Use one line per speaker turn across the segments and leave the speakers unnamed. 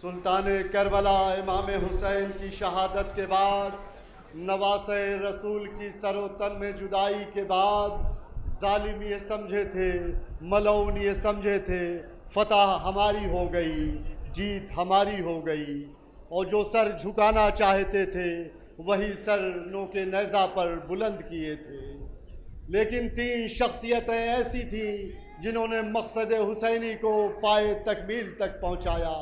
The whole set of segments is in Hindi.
सुल्तान करबला इमाम हुसैन की शहादत के बाद, नवासे रसूल की सरोतन में जुदाई के बाद, जालिम ये समझे थे, मलऊन ये समझे थे फतह हमारी हो गई, जीत हमारी हो गई। और जो सर झुकाना चाहते थे वही सर नोके नेज़ा पर बुलंद किए थे। लेकिन तीन शख्सियतें ऐसी थीं जिन्होंने मकसद हुसैनी को पाए तकमील तक पहुंचाया।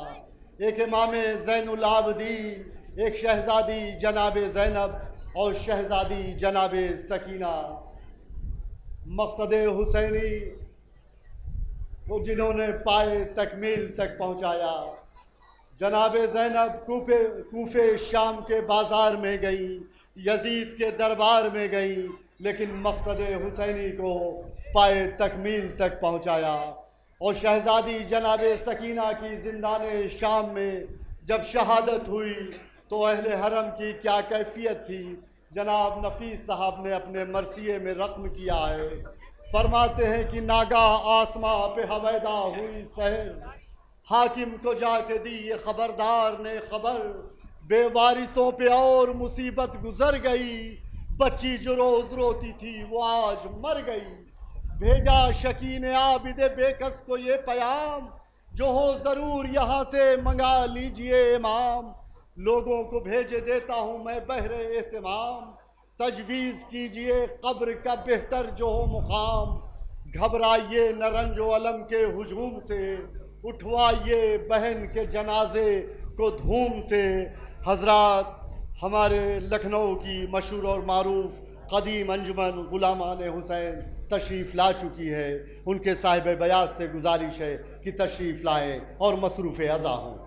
एक इमाम ज़ैनुल आबदीन, एक शहज़ादी जनाब ज़ैनब और शहज़ादी जनाब सकीना। मकसद हुसैनी को जिन्होंने पाए तकमील तक पहुंचाया। जनाब ज़ैनब कूफे शाम के बाज़ार में गई, यजीद के दरबार में गई, लेकिन मकसद हुसैनी को पाए तकमील तक पहुंचाया। और शहज़ादी जनाब सकीना की ज़िंदान शाम में जब शहादत हुई तो अहले हरम की क्या कैफियत थी, जनाब नफीस साहब ने अपने मरसिए में रक़्म किया है। फरमाते हैं कि नागा आसमां पे हवैदा हुई सहर, हाकिम को जाके दी ये खबरदार ने खबर, बेवारिसों पे और मुसीबत गुजर गई, बच्ची जो रोज रोती थी वो आज मर गई। भेजा शकीन आबिद बेकस को ये पैगाम, जो हो ज़रूर यहाँ से मंगा लीजिए इमाम, लोगों को भेजे देता हूँ मैं बहरे एहतिमाम, तजवीज़ कीजिए कब्र का बेहतर जो हो मुकाम, घबराइए न रंजो अलम के हुजूम से, उठवाइए बहन के जनाजे को धूम से। हजरात, हमारे लखनऊ की मशहूर और मारूफ कदीम अंजुमन गुलामान हुसैन तशरीफ़ ला चुकी है। उनके साहिब बयास से गुजारिश है कि तशरीफ़ लाएँ और मसरूफ़ अज़ा हों।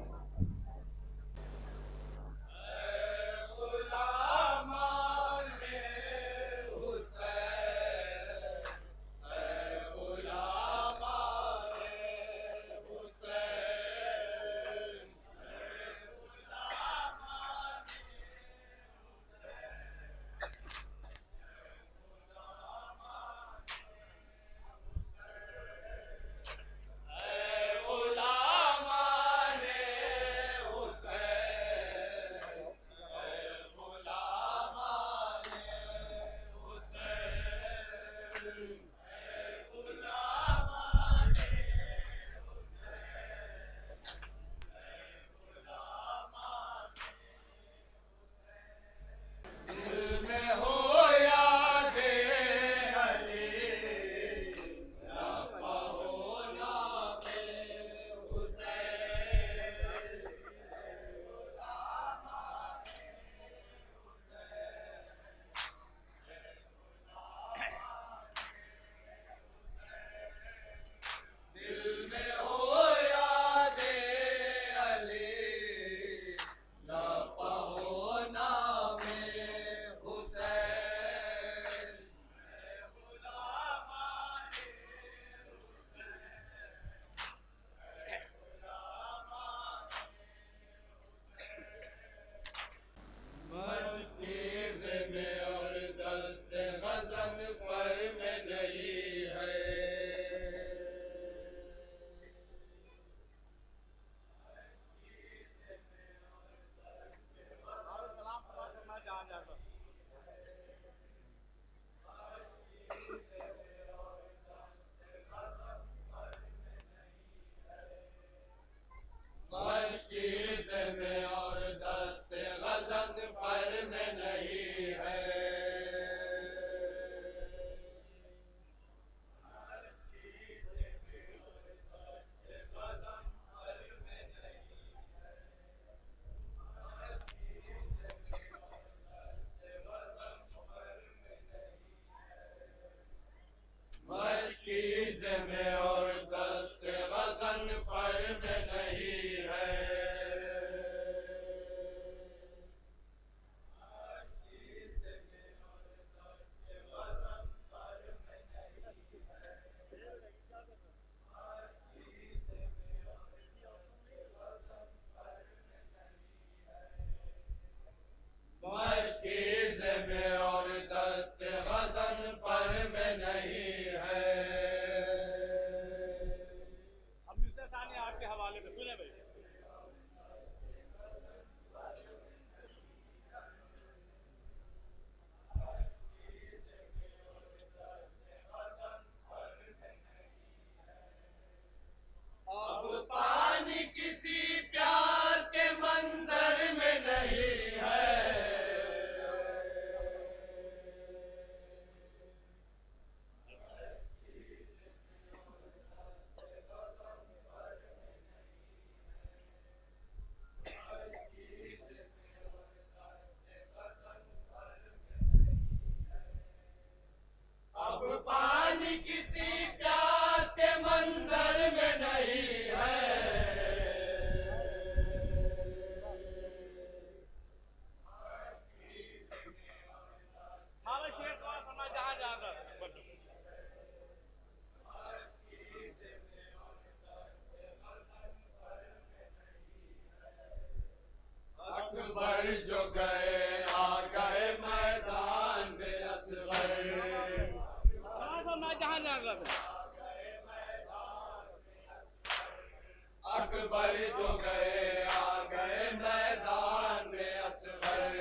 अकबर जो गए आ गए मैदान में असगर।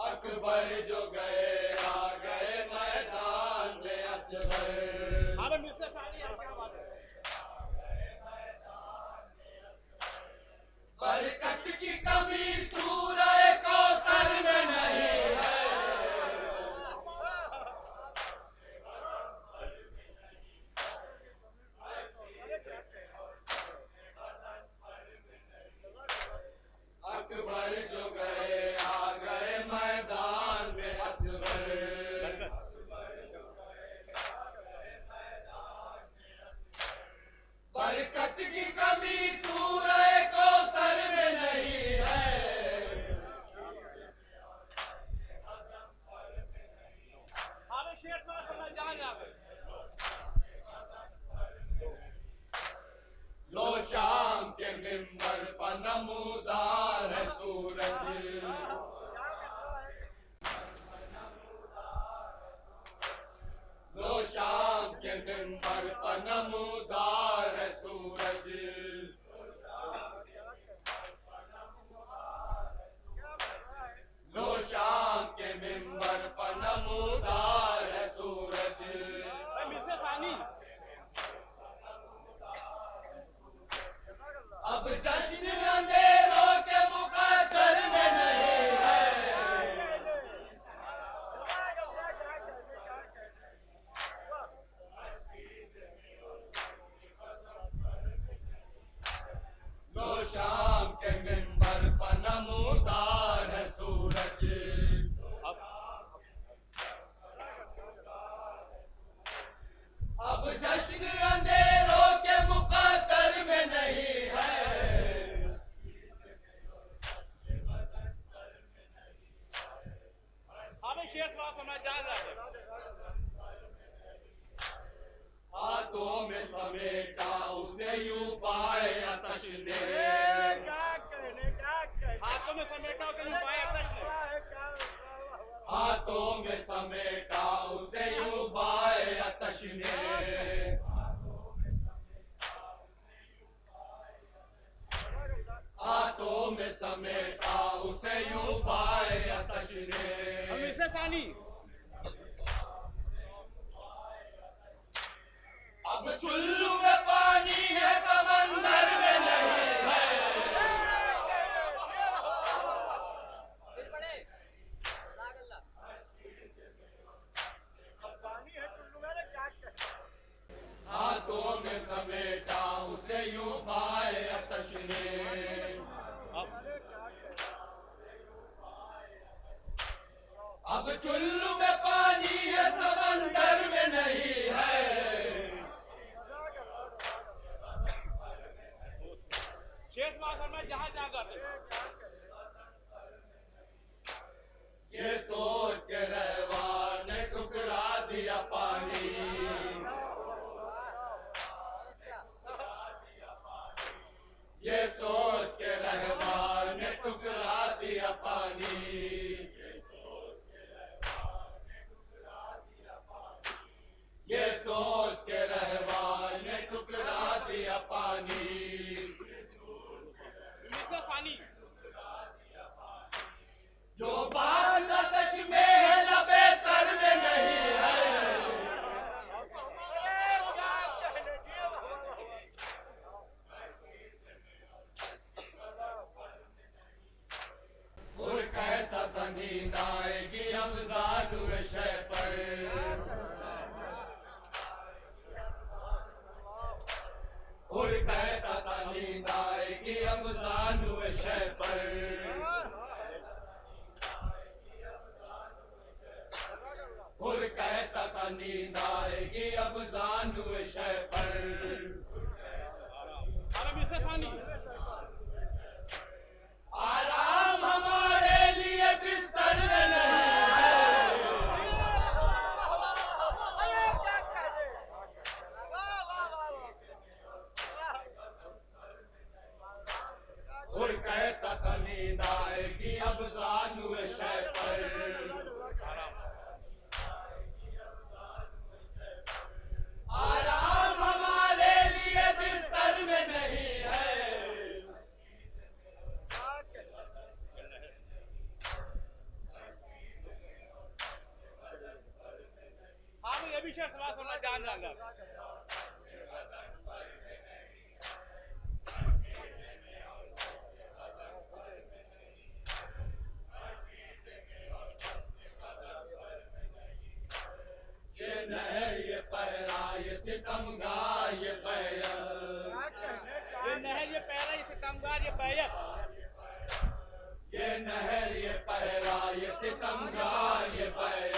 अकबर जो गए आ गए मैदान में असगर। बरकत की कमी सूरह कौसर में नहीं है। अकबर जो गए आ गए मैदान में असगर। बरकत की कमी सूरह कौसर में नहीं है। लो शाम के मिंबर पर नमूदार है सूरज। लो शाम के मिंबर पर नमूदार है सूरज। लो शाम के मिंबर पर नमूदार है सूरज। अब जश्न अंधेरों के मुकद्दर में नहीं है। लो शाम के मिंबर पर नमूदार है सूरज। अब जश्न अंधेरों के मुकद्दर में नहीं है। हाथों में समेटा उसे यूं पाए आतश ने। हाथों में समेटा उसे यूं पाए आतश ने। हाथों में समेटा उसे यूं पाए आतश ने। हाथों में समेटा उसे यूं पाए आतश ने। हमेशा सानी। अब चुल्लू में पानी है समंदर में नहीं है। हाथों में समेटा उसे यूं पाए आतश ने। अब चुल्लू में पानी है समंदर में नहीं है। शेष माखन में जहां जहां गाते ये सोच के रहवान ने ठुकरा दिया पानी। ये सोच के रहवान ने ठुकरा दिया पानी। ये सोच सितमगार ये बैर, ये नहर ये पैरा ये सितमगार ये बैर, ये नहर ये पैरा ये सितमगार ये बैर,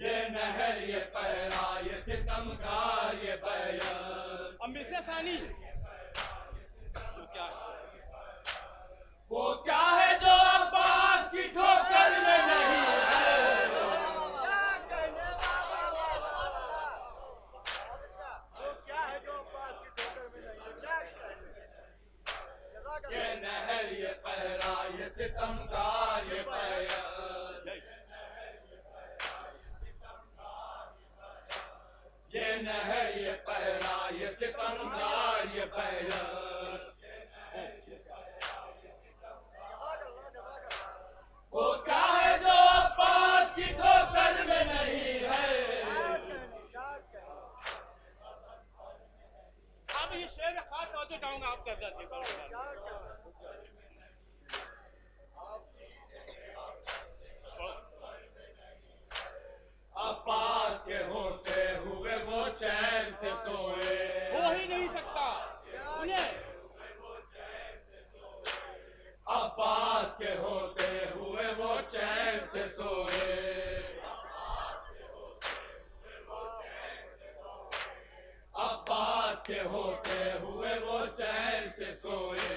ये नहर ये पैरा ये सितमगार ये बैर। अब मिर्जा सानी वो क्या है जो अब्बास की ठोकर में नहीं है, ये नहर ये पैरा ये सितमगार ये बैर, ये नहर ये पैरा ये सितमगार ये बैर। वो क्या है जो अब्बास की ठोकर में नहीं है। अब ये शेर में खास तवज्जो चाहूंगा आपका अब्बास के होते हुए वो चैन से सोए, हो ही नहीं सकता उन्हें। अब्बास के होते हुए वो चैन से सोए, अब्बास के होते हुए वो चैन से सोए।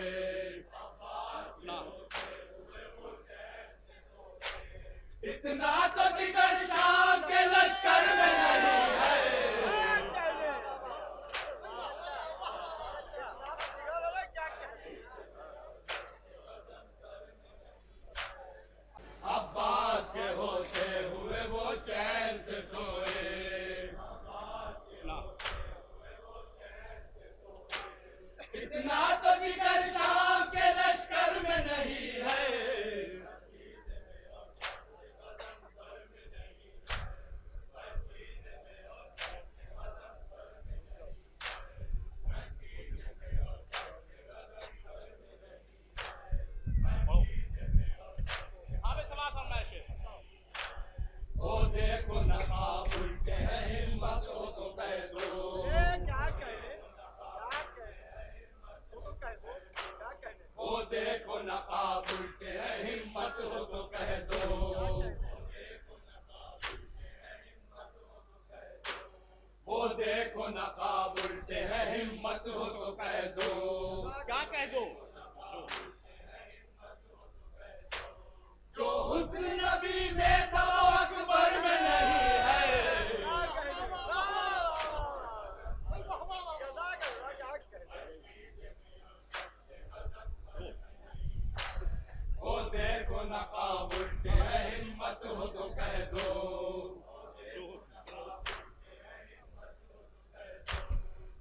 इतना तो जिगर शाम के लश्कर में नहीं है, अब्बास के होते हुए वो चैन से सोए। इतना तो जिगर शाम के लश्कर में नहीं है, ओ देखो नवाब उल्टे हैं हिम्मत हो तो कह दो, ओ देखो नवाब उल्टे हैं हिम्मत हो तो कह दो, ओ देखो नकाब उल्टे हैं हिम्मत हो तो कह दो। क्या कह दो? जो हुस्न नबी में था वो अकबर में नहीं है, ओ देखो नकाब उल्टे हैं हिम्मत हो तो कह दो,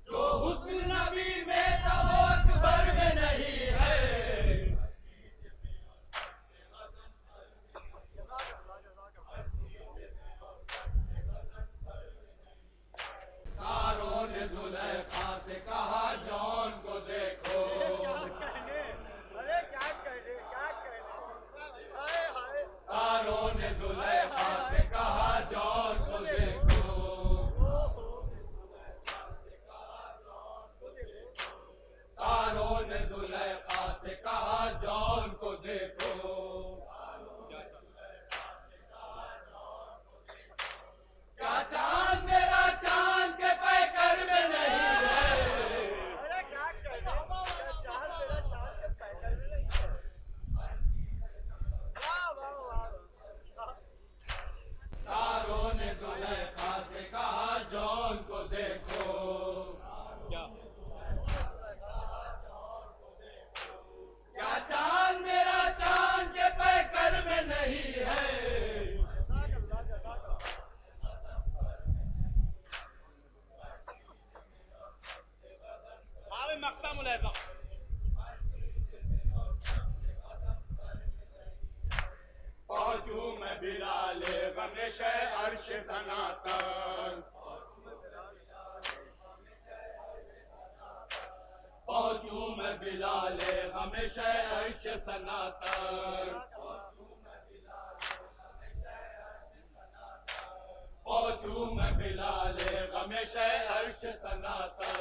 जो हुस्न नबी में था वो अकबर में नहीं है। तारों ने जुलेखा से कहा जॉन को देखो, तारों ने जुलेखा से कहा जॉन को देखो, तारों ने जुलेखा से कहा जॉन को देखो। क्या चांद मेरा चांद के पैकर में नहीं है, तारों ने जुलेखा से कहा जॉन को देखो, क्या चांद मेरा चांद के पैकर में नहीं है। मक्ता मुलाज़ा पहुंचू मैं बिलाले गमेशे अर्श सनातन, पहुंचू मैं बिलाले हमेशा अर्श सनातन, बिलाले गमे अर्श सनातन